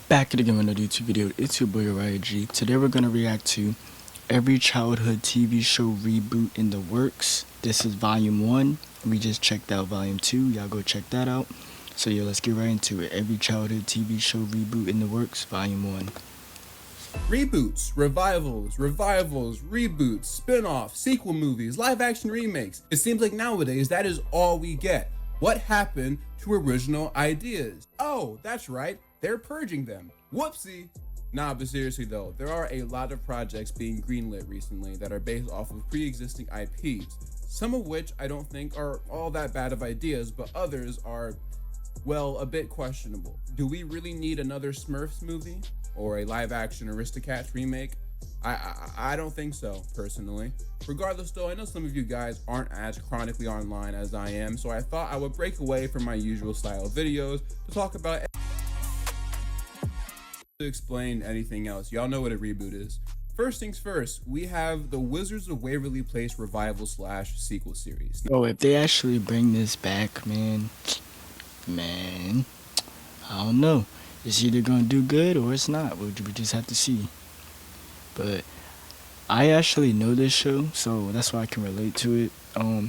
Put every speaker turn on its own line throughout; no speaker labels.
Back at again with another YouTube video. It's your boy Ryan G. Today we're gonna react to every childhood TV show reboot in the works. This is volume 1. We just checked out volume 2. Y'all go check that out. So yeah, let's get right into it. Every childhood TV show reboot in the works, volume 1.
Reboots, revivals, reboots, spin-offs, sequel movies, live-action remakes. It seems like nowadays that is all we get. What happened to original ideas? Oh, that's right. They're purging them. Whoopsie. Nah, but seriously though, there are a lot of projects being greenlit recently that are based off of pre-existing IPs, some of which I don't think are all that bad of ideas, but others are, well, a bit questionable. Do we really need another Smurfs movie or a live-action Aristocats remake? I don't think so, personally. Regardless though, I know some of you guys aren't as chronically online as I am, so I thought I would break away from my usual style of videos to talk about to explain anything else. Y'all know what a reboot is. First things first, we have the Wizards of Waverly Place revival / sequel series.
Oh, if they actually bring this back, man, I don't know. It's either gonna do good or it's not. We just have to see. But I actually know this show, so that's why I can relate to it.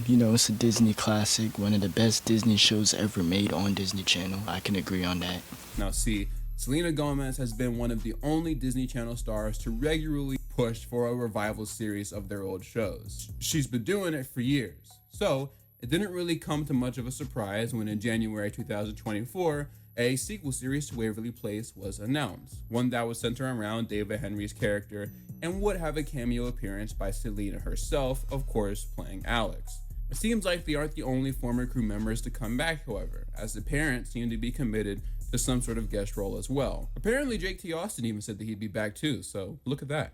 You know, it's a Disney classic, one of the best Disney shows ever made on Disney Channel. I can agree on that.
Now see, Selena Gomez has been one of the only Disney Channel stars to regularly push for a revival series of their old shows. She's been doing it for years, so it didn't really come to much of a surprise when in January 2024, a sequel series to Waverly Place was announced, one that would center around David Henry's character and would have a cameo appearance by Selena herself, of course playing Alex. It seems like they aren't the only former crew members to come back, however, as the parents seem to be committed to some sort of guest role as well. Apparently Jake T. Austin even said that he'd be back too, so look at that.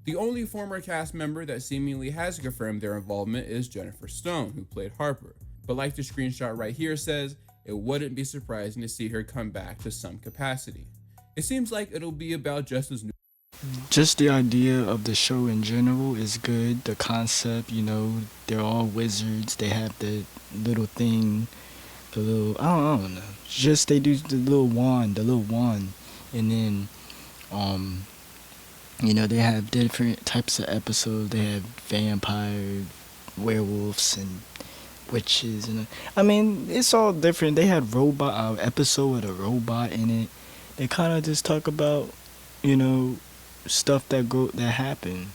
The only former cast member that seemingly has confirmed their involvement is Jennifer Stone, who played Harper. But like the screenshot right here says, it wouldn't be surprising to see her come back to some capacity. It seems like it'll be about just as new.
Just the idea of the show in general is good. The concept, you know, they're all wizards. They have the little thing, the little, I don't know. Just they do the little wand, and then, you know, they have different types of episodes. They have vampire, werewolves, and witches, and I mean, it's all different. They had episode with a robot in it. They kind of just talk about, you know, stuff that happen,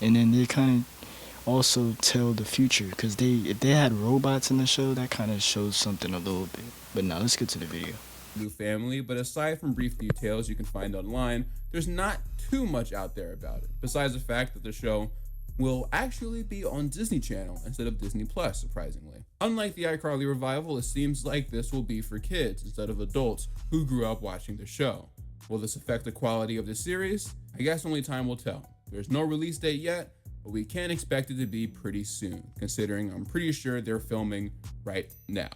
and then they kind of also tell the future, because if they had robots in the show, that kind of shows something a little bit. But now let's get to the video.
New family, but aside from brief details you can find online, there's not too much out there about it, besides the fact that the show will actually be on Disney Channel instead of Disney Plus, surprisingly. Unlike the iCarly revival, it seems like this will be for kids instead of adults who grew up watching the show. Will this affect the quality of the series? I guess only time will tell. There's no release date yet, but we can expect it to be pretty soon, considering I'm pretty sure they're filming right now.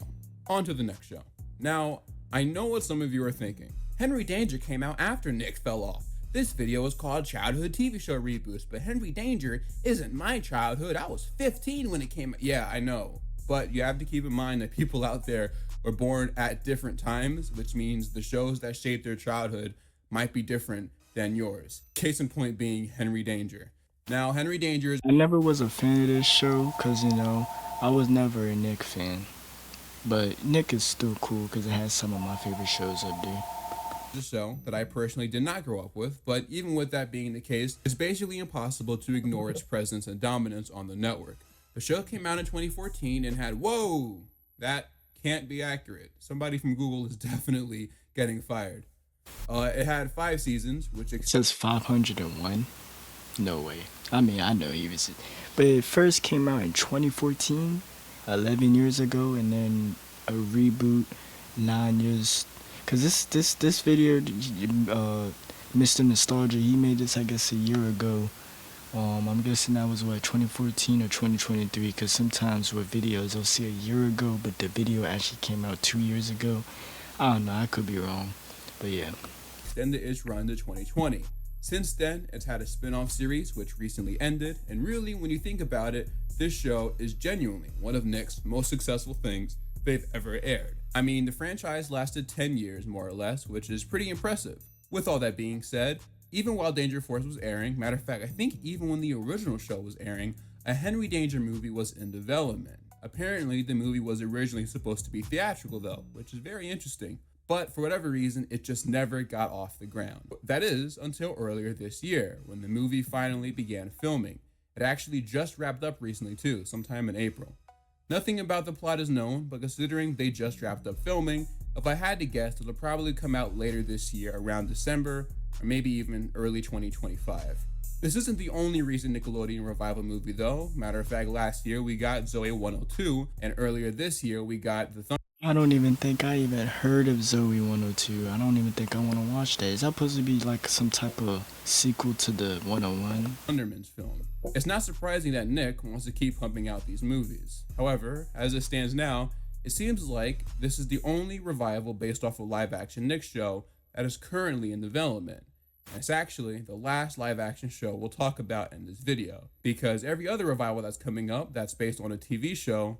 On to the next show. Now, I know what some of you are thinking. Henry Danger came out after Nick fell off. This video is called Childhood TV Show Reboots, but Henry Danger isn't my childhood. I was 15 when it came out. Yeah, I know. But you have to keep in mind that people out there were born at different times, which means the shows that shaped their childhood might be different than yours. Case in point being Henry Danger. Now, Henry Danger is...
I never was a fan of this show because, you know, I was never a Nick fan. But Nick is still cool because it has some of my favorite shows up there.
A show that I personally did not grow up with, but even with that being the case, it's basically impossible to ignore its presence and dominance on the network. The show came out in 2014 and had, whoa, that can't be accurate. Somebody from Google is definitely getting fired. It had 5 seasons, which
it says 501. No way. I mean, I know he was, but it first came out in 2014, 11 years ago, and then a reboot 9 years. Cause this video, Mr. Nostalgia, he made this I guess a year ago. I'm guessing that was what, 2014 or 2023. Cause sometimes with videos they'll see a year ago, but the video actually came out 2 years ago. I don't know, I could be wrong, but yeah.
Extended its run to 2020. Since then, it's had a spin-off series which recently ended, and really, when you think about it, this show is genuinely one of Nick's most successful things they've ever aired. I mean, the franchise lasted 10 years, more or less, which is pretty impressive. With all that being said, even while Danger Force was airing, matter of fact, I think even when the original show was airing, a Henry Danger movie was in development. Apparently, the movie was originally supposed to be theatrical though, which is very interesting. But for whatever reason, it just never got off the ground. That is, until earlier this year, when the movie finally began filming. It actually just wrapped up recently too, sometime in April. Nothing about the plot is known, but considering they just wrapped up filming, if I had to guess, it'll probably come out later this year around December, or maybe even early 2025. This isn't the only recent Nickelodeon revival movie though. Matter of fact, last year we got Zoe 102, and earlier this year we got the
I don't even think I even heard of Zoe 102. I don't even think I want to watch that. Is that supposed to be like some type of sequel to the 101?
Thunderman's film. It's not surprising that Nick wants to keep pumping out these movies. However, as it stands now, it seems like this is the only revival based off a live-action Nick show that is currently in development. And it's actually the last live-action show we'll talk about in this video, because every other revival that's coming up that's based on a TV show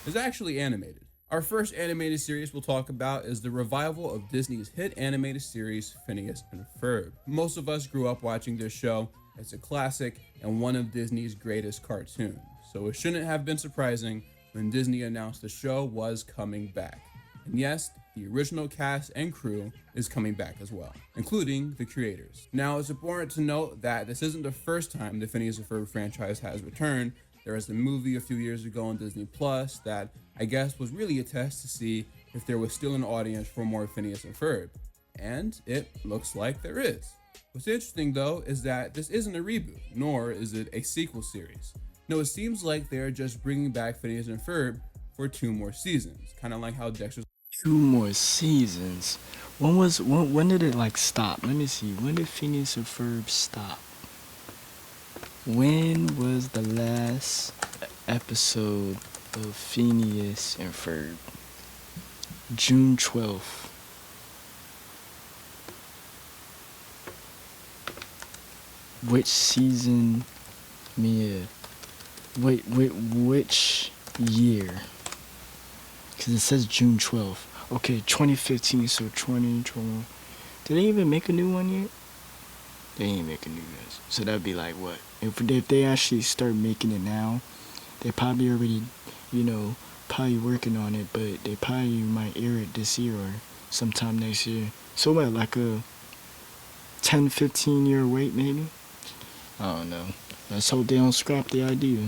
is actually animated. Our first animated series we'll talk about is the revival of Disney's hit animated series, Phineas and Ferb. Most of us grew up watching this show. It's a classic and one of Disney's greatest cartoons, so it shouldn't have been surprising when Disney announced the show was coming back. And yes, the original cast and crew is coming back as well, including the creators. Now, it's important to note that this isn't the first time the Phineas and Ferb franchise has returned. There was a movie a few years ago on Disney Plus that I guess was really a test to see if there was still an audience for more Phineas and Ferb. And it looks like there is. What's interesting though is that this isn't a reboot, nor is it a sequel series. No, it seems like they're just bringing back Phineas and Ferb for 2 more seasons, kind of like how Dexter's
2 more seasons. When did it like stop? Let me see. When did Phineas and Ferb stop? When was the last episode of Phineas and Ferb? June 12th. Which season? Mia. Wait, which year? Because it says June 12th. Okay, 2015, so 2020. Did they even make a new one yet? They ain't making new ones. So that'd be like what? If they actually start making it now, they probably already, probably working on it, but they probably might air it this year or sometime next year. So what, like a 10, 15 year wait maybe? I don't know. Let's hope they don't scrap the idea.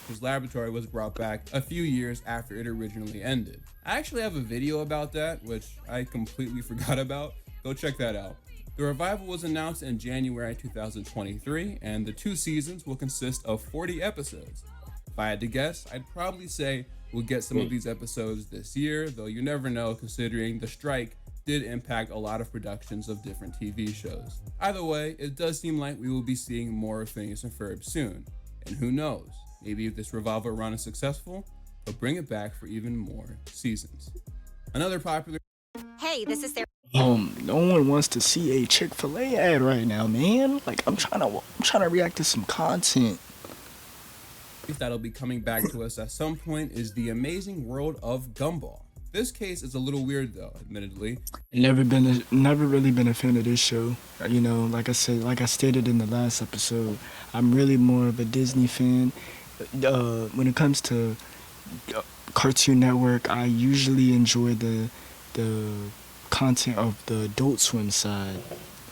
His laboratory was brought back a few years after it originally ended. I actually have a video about that, which I completely forgot about. Go check that out. The revival was announced in January 2023, and the 2 seasons will consist of 40 episodes. If I had to guess, I'd probably say we'll get some of these episodes this year, though you never know considering the strike did impact a lot of productions of different TV shows. Either way, it does seem like we will be seeing more of Phineas and Ferb soon. And who knows, maybe if this revival run is successful, they'll bring it back for even more seasons. Another popular...
Hey, this is Sarah.
No one wants to see a Chick-fil-A ad right now, man. Like I'm trying to react to some content.
that'll be coming back to us at some point is The Amazing World of Gumball. This case is a little weird though, admittedly.
Never really been a fan of this show. You know, like I stated in the last episode, I'm really more of a Disney fan. When it comes to Cartoon Network, I usually enjoy the content of the Adult Swim side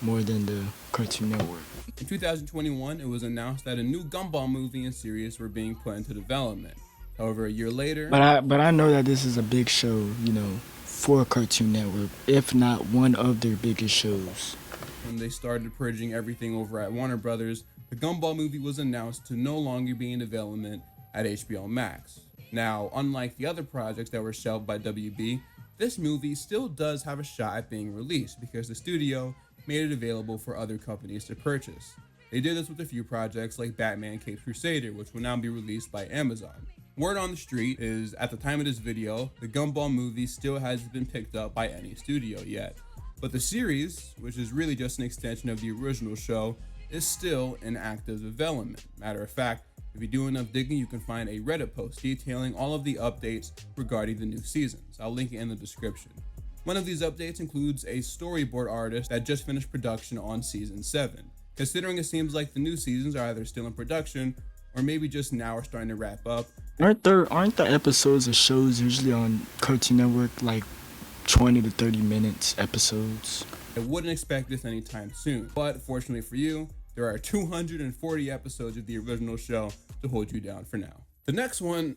more than the Cartoon Network.
In 2021, it was announced that a new Gumball movie and series were being put into development. However, a year later...
But I know that this is a big show, you know, for Cartoon Network, if not one of their biggest shows.
When they started purging everything over at Warner Brothers, the Gumball movie was announced to no longer be in development at HBO Max. Now, unlike the other projects that were shelved by WB, this movie still does have a shot at being released because the studio made it available for other companies to purchase. They did this with a few projects like Batman Caped Crusader, which will now be released by Amazon. Word on the street is, at the time of this video, the Gumball movie still hasn't been picked up by any studio yet. But the series, which is really just an extension of the original show, is still in active development. Matter of fact, if you do enough digging, you can find a Reddit post detailing all of the updates regarding the new seasons. I'll link it in the description. One of these updates includes a storyboard artist that just finished production on season 7. Considering it seems like the new seasons are either still in production or maybe just now are starting to wrap up.
Aren't the episodes of shows usually on Cartoon Network like 20 to 30 minutes episodes?
I wouldn't expect this anytime soon, but fortunately for you, there are 240 episodes of the original show to hold you down for now. The next one,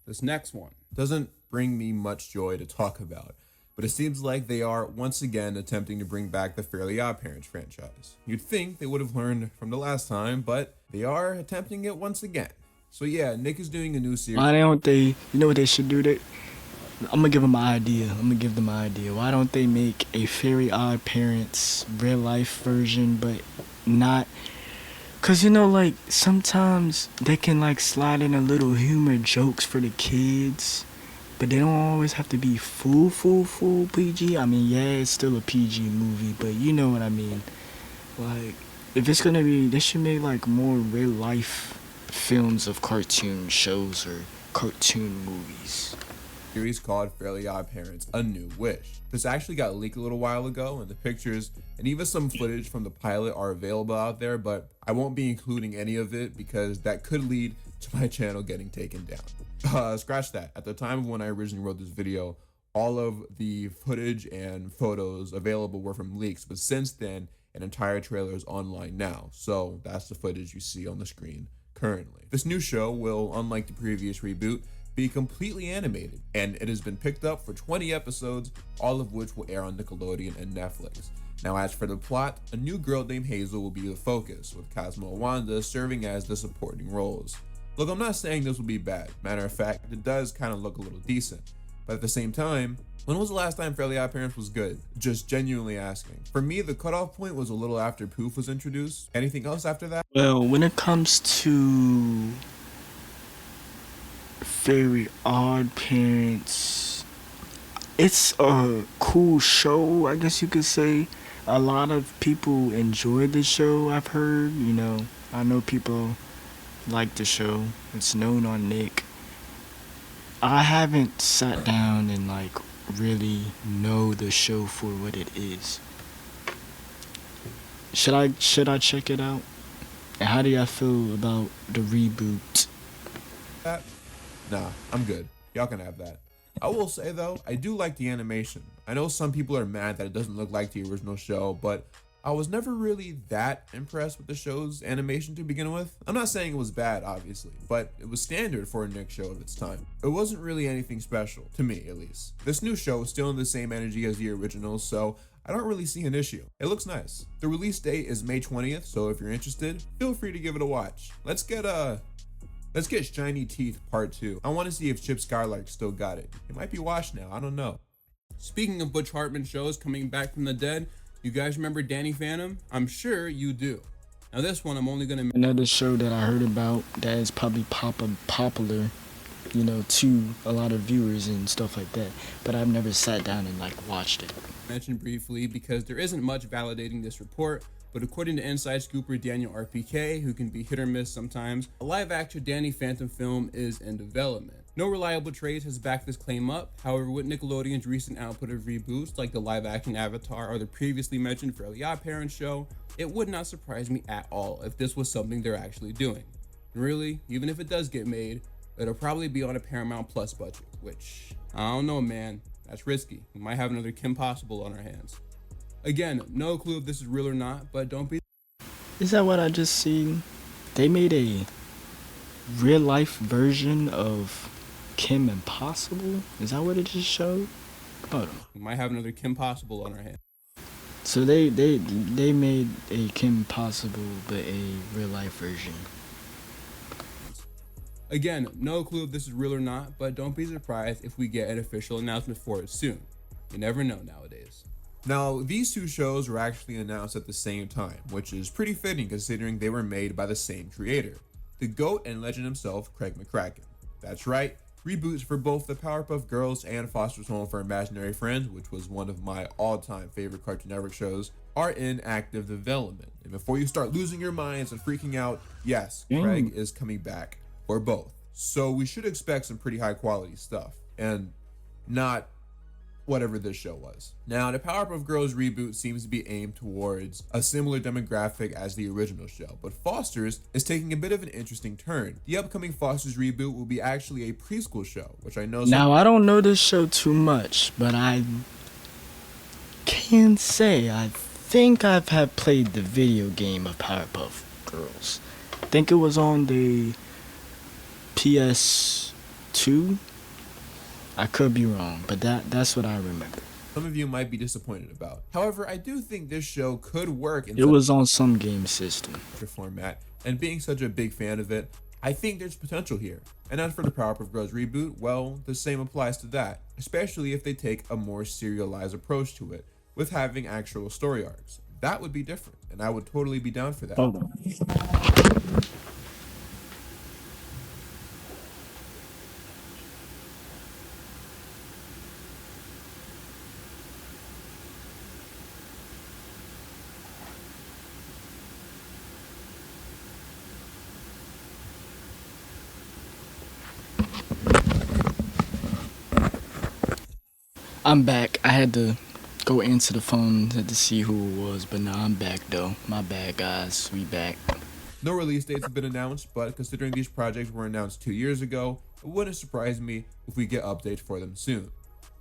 this next one doesn't bring me much joy to talk about, but it seems like they are once again attempting to bring back the Fairly OddParents franchise. You'd think they would have learned from the last time, but they are attempting it once again. So yeah, Nick is doing a new series.
Why don't they, you know what they should do? I'm gonna give them an idea. Why don't they make a Fairly OddParents real life version, but not? Cause you know, like sometimes they can like slide in a little humor jokes for the kids, but they don't always have to be full PG. I mean, yeah, it's still a PG movie, but you know what I mean. Like, if it's gonna be, they should make like more real life films of cartoon shows or cartoon movies.
Series called Fairly OddParents: A New Wish. This actually got leaked a little while ago, and the pictures and even some footage from the pilot are available out there, but I won't be including any of it because that could lead to my channel getting taken down. Scratch that. At the time of when I originally wrote this video, all of the footage and photos available were from leaks, but since then, an entire trailer is online now, so that's the footage you see on the screen currently. This new show will, unlike the previous reboot, be completely animated, and it has been picked up for 20 episodes, all of which will air on Nickelodeon and Netflix. Now, as for the plot, a new girl named Hazel will be the focus, with Cosmo and Wanda serving as the supporting roles. Look, I'm not saying this will be bad. Matter of fact, it does kind of look a little decent. But at the same time, when was the last time Fairly OddParents was good? Just genuinely asking. For me, the cutoff point was a little after Poof was introduced. Anything else after that?
Well, when it comes to Fairly OddParents, it's a cool show, I guess you could say. A lot of people enjoy the show, I've heard. You know, I know people like the show. It's known on Nick. I haven't sat down and like really know the show for what it is. Should I check it out? And how do y'all feel about the reboot?
Nah, I'm good. Y'all can have that. I will say though, I do like the animation. I know some people are mad that it doesn't look like the original show, but I was never really that impressed with the show's animation to begin with. I'm not saying it was bad, obviously, but it was standard for a Nick show of its time. It wasn't really anything special, to me at least. This new show is still in the same energy as the original, so I don't really see an issue. It looks nice. The release date is May 20th, so if you're interested, feel free to give it a watch. Let's get Shiny Teeth Part 2. I want to see if Chip Skylark still got it. It might be washed now, I don't know. Speaking of Butch Hartman shows coming back from the dead, you guys remember Danny Phantom? I'm sure you do. Now this one I'm only gonna...
Another show that I heard about that is probably popular, you know, to a lot of viewers and stuff like that, but I've never sat down and like watched it.
Mentioned briefly because there isn't much validating this report, but according to Inside Scooper Daniel RPK, who can be hit or miss sometimes, a live-action Danny Phantom film is in development. No reliable trace has backed this claim up. However, with Nickelodeon's recent output of reboots like the live-action Avatar or the previously mentioned Fairly OddParents show, it would not surprise me at all if this was something they're actually doing. And really, even if it does get made, it'll probably be on a Paramount Plus budget, which, I don't know, man. That's risky. We might have another Kim Possible on our hands. Again, no clue if this is real or not, but don't be...
Is that what I just seen? They made a real life version of Kim Impossible? Is that what it just showed? Hold on.
We might have another Kim Possible on our hands.
So they made a Kim Possible but a real life version.
Again, no clue if this is real or not, but don't be surprised if we get an official announcement for it soon. You never know nowadays. Now, these two shows were actually announced at the same time, which is pretty fitting considering they were made by the same creator, the GOAT and legend himself, Craig McCracken. That's right, reboots for both the Powerpuff Girls and Foster's Home for Imaginary Friends, which was one of my all-time favorite Cartoon Network shows, are in active development. And before you start losing your minds and freaking out, yes, Craig is coming back for both. So we should expect some pretty high quality stuff, and not whatever this show was. Now, the Powerpuff Girls reboot seems to be aimed towards a similar demographic as the original show, but Foster's is taking a bit of an interesting turn. The upcoming Foster's reboot will be actually a preschool show, which I know
Now, I don't know this show too much, but I can say I think I've had played the video game of Powerpuff Girls. I think it was on the PS2. I could be wrong, but that's what I remember.
some of you might be disappointed about. However, I do think this show could work in
It was on some game system.
such a format, and being such a big fan of it, I think there's potential here. And as for the Powerpuff Girls reboot, well, the same applies to that, especially if they take a more serialized approach to it, with having actual story arcs. That would be different, and I would totally be down for that.
Hold on. I'm back. I had to go answer the phone to see who it was, but now I'm back though. My bad, guys. We back.
No release dates have been announced, but considering these projects were announced 2 years ago, it wouldn't surprise me if we get updates for them soon.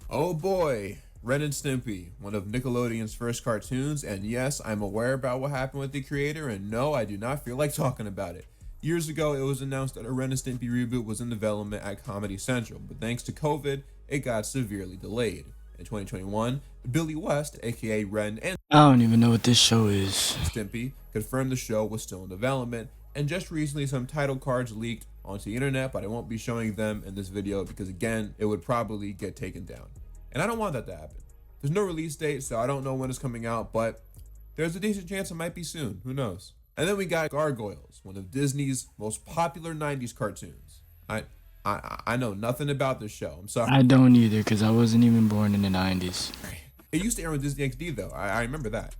Oh boy, Ren and Stimpy, one of Nickelodeon's first cartoons, and yes, I'm aware about what happened with the creator, and no, I do not feel like talking about it. Years ago, it was announced that a Ren and Stimpy reboot was in development at Comedy Central, but thanks to COVID, it got severely delayed. In 2021, Billy West, aka Ren and
I don't even know what this show is.
Stimpy, confirmed the show was still in development, and just recently some title cards leaked onto the internet, but I won't be showing them in this video because again, it would probably get taken down. And I don't want that to happen. There's no release date, so I don't know when it's coming out, but there's a decent chance it might be soon, who knows. And then we got Gargoyles, one of Disney's most popular 90s cartoons. I know nothing about this show, I'm sorry.
I don't either, because I wasn't even born in the 90s.
It used to air on Disney XD though. I remember that.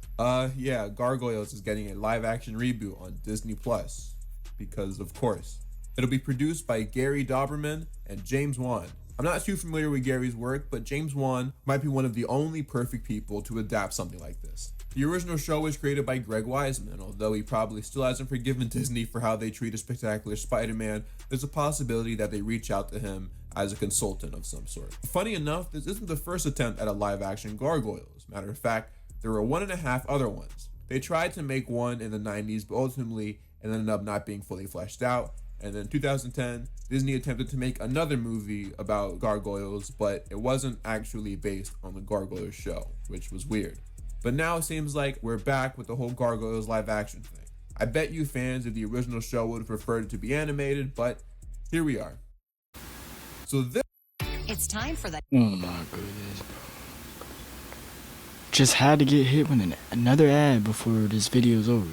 Yeah, Gargoyles is getting a live action reboot on Disney Plus because of course. It'll be produced by Gary Dauberman and James Wan. I'm not too familiar with Gary's work, but James Wan might be one of the only perfect people to adapt something like this. The original show was created by Greg Weisman, although he probably still hasn't forgiven Disney for how they treat a spectacular Spider-Man. There's a possibility that they reach out to him as a consultant of some sort. Funny enough, this isn't the first attempt at a live-action Gargoyles. Matter of fact, there were 1.5 other ones. They tried to make one in the 90s, but ultimately it ended up not being fully fleshed out. And then in 2010, Disney attempted to make another movie about Gargoyles, but it wasn't actually based on the Gargoyles show, which was weird. But now it seems like we're back with the whole Gargoyles live action thing. I bet you fans of the original show would have preferred it to be animated, but here we are. So this
It's time for the
Oh my goodness. Just had to get hit with another ad before this video's over.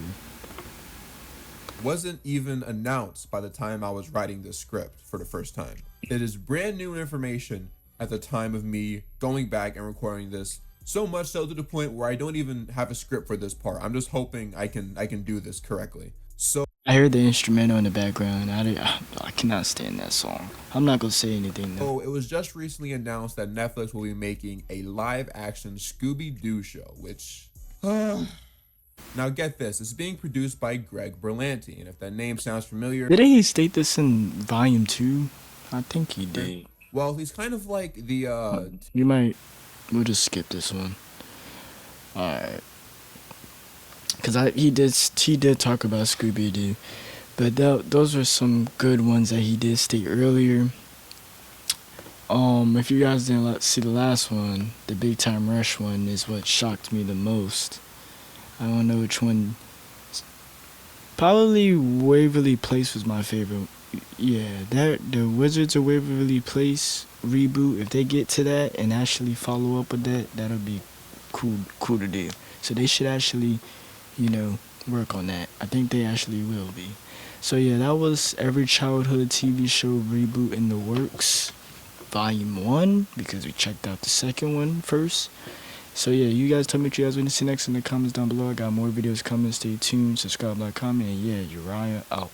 wasn't even announced by the time I was writing this script for the first time. It is brand new information at the time of me going back and recording this, so much so to the point where I don't even have a script for this part. I'm just hoping I can do this correctly. So
I heard the instrumental in the background. I cannot stand that song. I'm not gonna say anything though.
it was just recently announced that Netflix will be making a live action Scooby-Doo show, which now get this, it's being produced by Greg Berlanti, and if that name sounds familiar,
Didn't he state this in volume 2? I think he did.
well, he's kind of like the
We'll just skip this one. Alright. Cause he did talk about Scooby-Doo, but those are some good ones that he did state earlier. If you guys didn't see the last one, the Big Time Rush one is what shocked me the most. I don't know which one. Probably Waverly Place was my favorite. Yeah, the Wizards of Waverly Place reboot. If they get to that and actually follow up with that, that'll be cool to do. So they should actually, work on that. I think they actually will be. So yeah, that was Every Childhood TV Show Reboot in the Works, Volume 1, because we checked out the second one first. So yeah, you guys tell me what you guys want to see next in the comments down below. I got more videos coming. Stay tuned, subscribe, like, comment, and yeah, Uriah out.